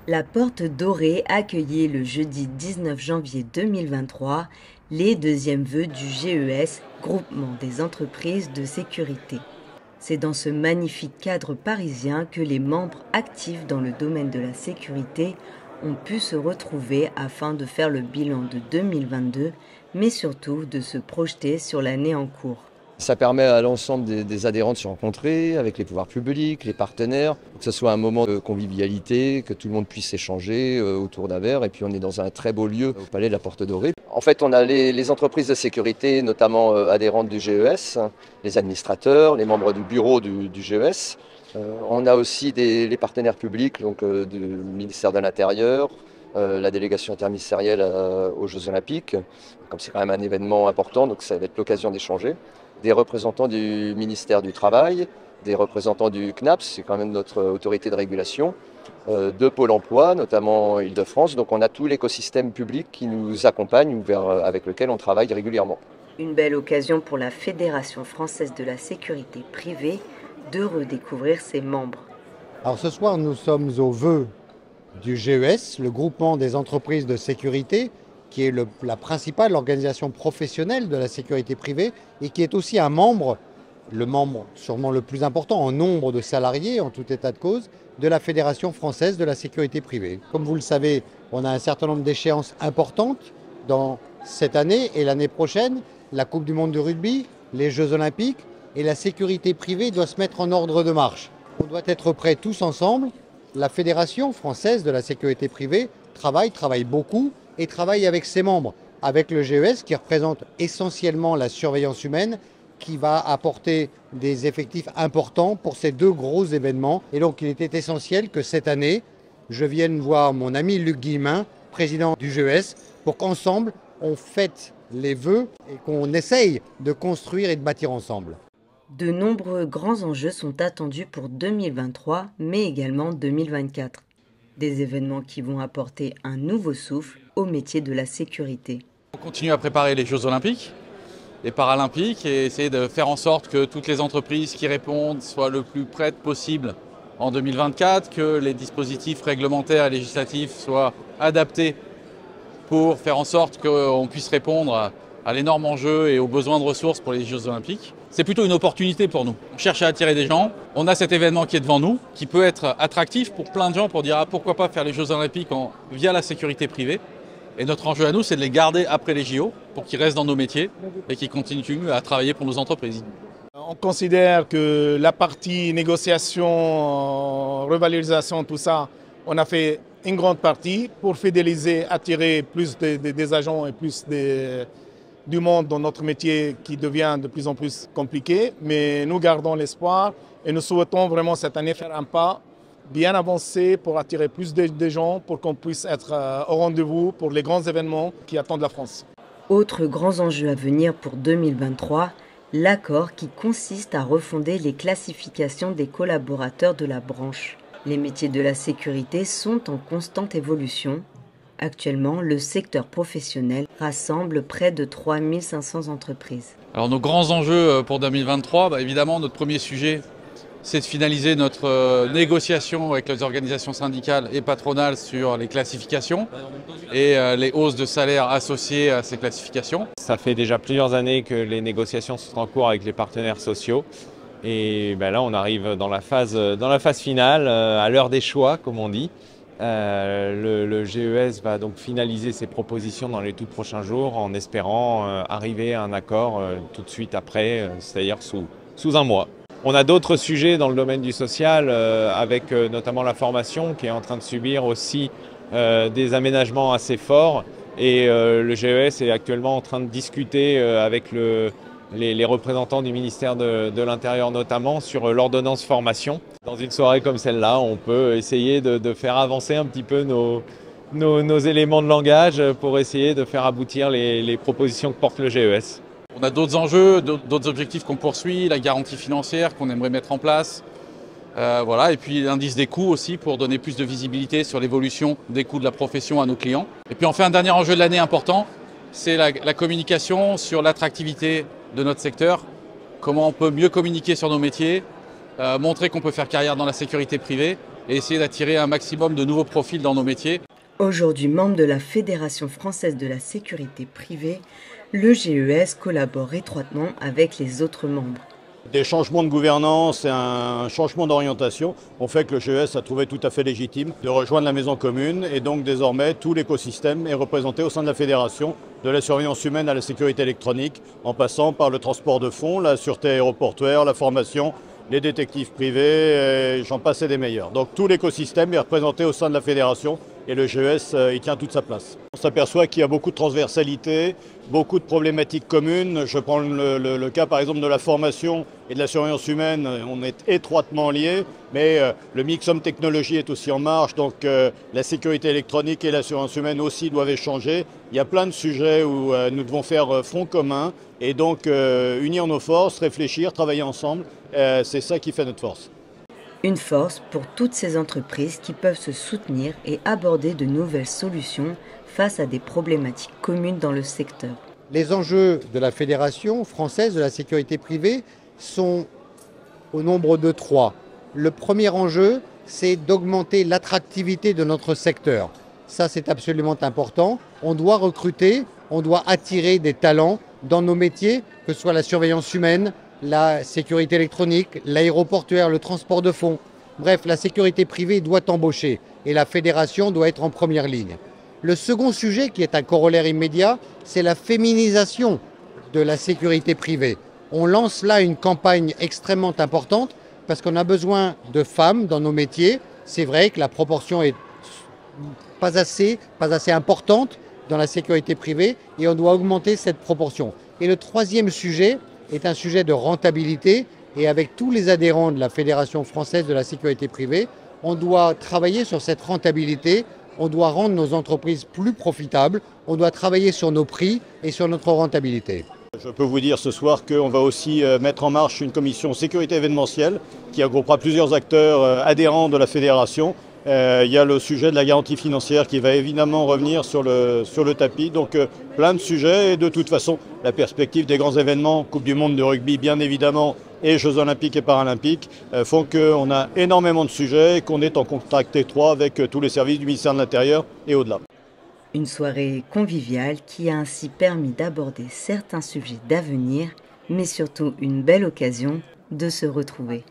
La Porte Dorée accueillait le jeudi 19 janvier 2023 les deuxièmes vœux du GES, Groupement des entreprises de sécurité. C'est dans ce magnifique cadre parisien que les membres actifs dans le domaine de la sécurité ont pu se retrouver afin de faire le bilan de 2022, mais surtout de se projeter sur l'année en cours. Ça permet à l'ensemble des adhérents de se rencontrer avec les pouvoirs publics, les partenaires, que ce soit un moment de convivialité, que tout le monde puisse échanger autour d'un verre. Et puis on est dans un très beau lieu au Palais de la Porte Dorée. En fait, on a les entreprises de sécurité, notamment adhérentes du GES, les administrateurs, les membres du bureau du GES. On a aussi les partenaires publics, donc du ministère de l'Intérieur, la délégation interministérielle aux Jeux Olympiques, comme c'est quand même un événement important, donc ça va être l'occasion d'échanger. Des représentants du ministère du Travail, des représentants du CNAPS, c'est quand même notre autorité de régulation, de Pôle emploi, notamment Île-de-France. Donc on a tout l'écosystème public qui nous accompagne, avec lequel on travaille régulièrement. Une belle occasion pour la Fédération française de la sécurité privée de redécouvrir ses membres. Alors ce soir, nous sommes aux vœux du GES, le groupement des entreprises de sécurité, qui est la principale organisation professionnelle de la sécurité privée et qui est aussi un membre, le membre sûrement le plus important en nombre de salariés, en tout état de cause, de la Fédération française de la sécurité privée. Comme vous le savez, on a un certain nombre d'échéances importantes dans cette année et l'année prochaine, la Coupe du monde de rugby, les Jeux olympiques, et la sécurité privée doit se mettre en ordre de marche. On doit être prêts tous ensemble. La Fédération française de la sécurité privée travaille beaucoup, et travaille avec ses membres, avec le GES qui représente essentiellement la surveillance humaine, qui va apporter des effectifs importants pour ces deux gros événements. Et donc il était essentiel que cette année, je vienne voir mon ami Luc Guillemin, président du GES, pour qu'ensemble on fête les vœux et qu'on essaye de construire et de bâtir ensemble. De nombreux grands enjeux sont attendus pour 2023, mais également 2024. Des événements qui vont apporter un nouveau souffle au métier de la sécurité. On continue à préparer les Jeux Olympiques, les Paralympiques et essayer de faire en sorte que toutes les entreprises qui répondent soient le plus prêtes possible en 2024, que les dispositifs réglementaires et législatifs soient adaptés pour faire en sorte qu'on puisse répondre à l'énorme enjeu et aux besoins de ressources pour les Jeux Olympiques. C'est plutôt une opportunité pour nous. On cherche à attirer des gens. On a cet événement qui est devant nous, qui peut être attractif pour plein de gens pour dire pourquoi pas faire les Jeux Olympiques via la sécurité privée. Et notre enjeu à nous, c'est de les garder après les JO pour qu'ils restent dans nos métiers et qu'ils continuent à travailler pour nos entreprises. On considère que la partie négociation, revalorisation, tout ça, on a fait une grande partie pour fidéliser, attirer plus des agents et plus du monde dans notre métier qui devient de plus en plus compliqué. Mais nous gardons l'espoir et nous souhaitons vraiment cette année faire un pas bien avancé pour attirer plus de gens, pour qu'on puisse être au rendez-vous pour les grands événements qui attendent la France. Autres grands enjeux à venir pour 2023, l'accord qui consiste à refonder les classifications des collaborateurs de la branche. Les métiers de la sécurité sont en constante évolution. Actuellement, le secteur professionnel rassemble près de 3500 entreprises. Alors nos grands enjeux pour 2023, évidemment notre premier sujet, c'est de finaliser notre négociation avec les organisations syndicales et patronales sur les classifications et les hausses de salaire associées à ces classifications. Ça fait déjà plusieurs années que les négociations sont en cours avec les partenaires sociaux. Et là, on arrive dans la phase finale, à l'heure des choix, comme on dit. Le GES va donc finaliser ses propositions dans les tout prochains jours en espérant arriver à un accord tout de suite après, c'est-à-dire sous un mois. On a d'autres sujets dans le domaine du social, avec notamment la formation qui est en train de subir aussi des aménagements assez forts. Et le GES est actuellement en train de discuter avec les représentants du ministère de l'Intérieur notamment sur l'ordonnance formation. Dans une soirée comme celle-là, on peut essayer de faire avancer un petit peu nos éléments de langage pour essayer de faire aboutir les propositions que porte le GES. On a d'autres enjeux, d'autres objectifs qu'on poursuit, la garantie financière qu'on aimerait mettre en place. Voilà, et puis l'indice des coûts aussi pour donner plus de visibilité sur l'évolution des coûts de la profession à nos clients. Et puis enfin, un dernier enjeu de l'année important, c'est la communication sur l'attractivité de notre secteur, comment on peut mieux communiquer sur nos métiers, montrer qu'on peut faire carrière dans la sécurité privée et essayer d'attirer un maximum de nouveaux profils dans nos métiers. Aujourd'hui membre de la Fédération française de la sécurité privée, le GES collabore étroitement avec les autres membres. Des changements de gouvernance et un changement d'orientation ont fait que le GES a trouvé tout à fait légitime de rejoindre la maison commune et donc désormais tout l'écosystème est représenté au sein de la fédération, de la surveillance humaine à la sécurité électronique, en passant par le transport de fonds, la sûreté aéroportuaire, la formation, les détectives privés, j'en passe et des meilleurs. Donc tout l'écosystème est représenté au sein de la fédération et le GES y tient toute sa place. On s'aperçoit qu'il y a beaucoup de transversalité, beaucoup de problématiques communes. Je prends le cas par exemple de la formation et de la surveillance humaine, on est étroitement liés, mais le mix homme-technologie est aussi en marche, donc la sécurité électronique et la surveillance humaine aussi doivent échanger. Il y a plein de sujets où nous devons faire front commun et donc unir nos forces, réfléchir, travailler ensemble, c'est ça qui fait notre force. Une force pour toutes ces entreprises qui peuvent se soutenir et aborder de nouvelles solutions face à des problématiques communes dans le secteur. Les enjeux de la Fédération française de la sécurité privée sont au nombre de 3. Le premier enjeu, c'est d'augmenter l'attractivité de notre secteur. Ça, c'est absolument important. On doit recruter, on doit attirer des talents dans nos métiers, que ce soit la surveillance humaine, la sécurité électronique, l'aéroportuaire, le transport de fonds. Bref, la sécurité privée doit embaucher et la fédération doit être en première ligne. Le second sujet, qui est un corollaire immédiat, c'est la féminisation de la sécurité privée. On lance là une campagne extrêmement importante parce qu'on a besoin de femmes dans nos métiers. C'est vrai que la proportion est pas assez importante dans la sécurité privée et on doit augmenter cette proportion. Et le troisième sujet est un sujet de rentabilité et avec tous les adhérents de la Fédération française de la sécurité privée, on doit travailler sur cette rentabilité, on doit rendre nos entreprises plus profitables, on doit travailler sur nos prix et sur notre rentabilité. Je peux vous dire ce soir qu'on va aussi mettre en marche une commission sécurité événementielle qui regroupera plusieurs acteurs adhérents de la fédération. Il y a le sujet de la garantie financière qui va évidemment revenir sur le tapis. Donc plein de sujets et de toute façon la perspective des grands événements, Coupe du monde de rugby bien évidemment et Jeux olympiques et paralympiques font qu'on a énormément de sujets et qu'on est en contact étroit avec tous les services du ministère de l'Intérieur et au-delà. Une soirée conviviale qui a ainsi permis d'aborder certains sujets d'avenir, mais surtout une belle occasion de se retrouver.